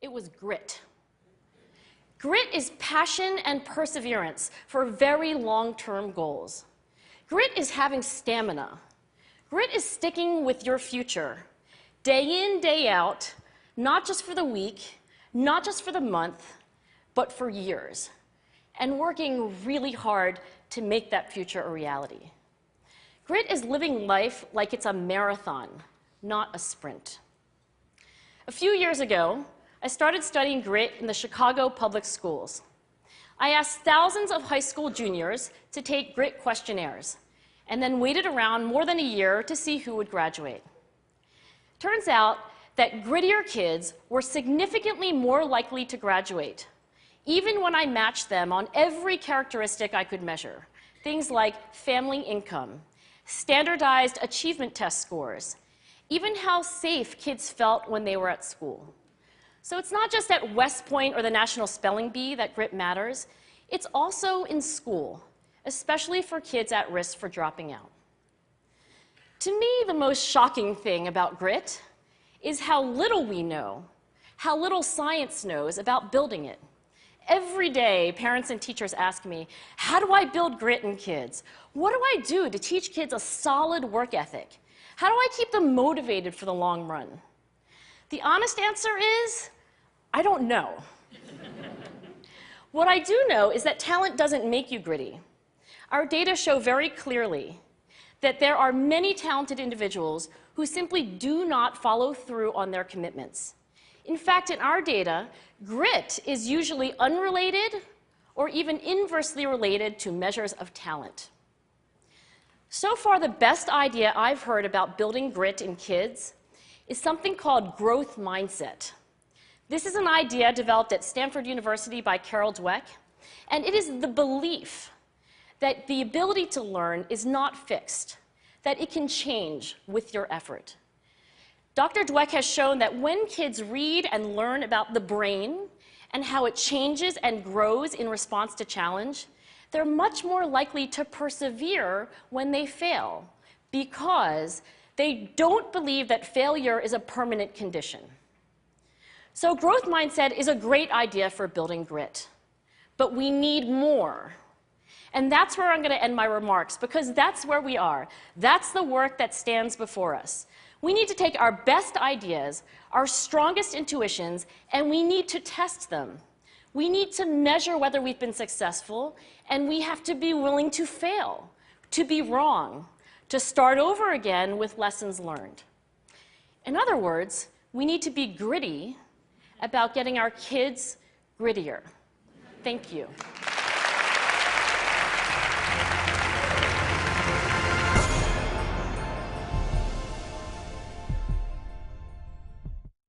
It was grit. Grit is passion and perseverance for very long-term goals. Grit is having stamina. Grit is sticking with your future, day in, day out, not just for the week, not just for the month, but for years, and working really hard to make that future a reality. Grit is living life like it's a marathon, not a sprint. A few years ago, I started studying grit in the Chicago public schools. I asked thousands of high school juniors to take grit questionnaires, and then waited around more than a year to see who would graduate. Turns out that grittier kids were significantly more likely to graduate, even when I matched them on every characteristic I could measure, things like family income, standardized achievement test scores, even how safe kids felt when they were at school. So it's not just at West Point or the National Spelling Bee that grit matters, it's also in school, especially for kids at risk for dropping out. To me, the most shocking thing about grit is how little we know, how little science knows about building it. Every day, parents and teachers ask me, how do I build grit in kids? What do I do to teach kids a solid work ethic? How do I keep them motivated for the long run? The honest answer is, I don't know. What I do know is that talent doesn't make you gritty. Our data show very clearly that there are many talented individuals who simply do not follow through on their commitments. In fact, in our data, grit is usually unrelated or even inversely related to measures of talent. So far, the best idea I've heard about building grit in kids is something called growth mindset. This is an idea developed at Stanford University by Carol Dweck, and it is the belief that the ability to learn is not fixed, that it can change with your effort. Dr. Dweck has shown that when kids read and learn about the brain and how it changes and grows in response to challenge, they're much more likely to persevere when they fail because they don't believe that failure is a permanent condition. So growth mindset is a great idea for building grit, but we need more. And that's where I'm going to end my remarks, because that's where we are. That's the work that stands before us. We need to take our best ideas, our strongest intuitions, and we need to test them. We need to measure whether we've been successful, and we have to be willing to fail, to be wrong, to start over again with lessons learned. In other words, we need to be gritty about getting our kids grittier. Thank you.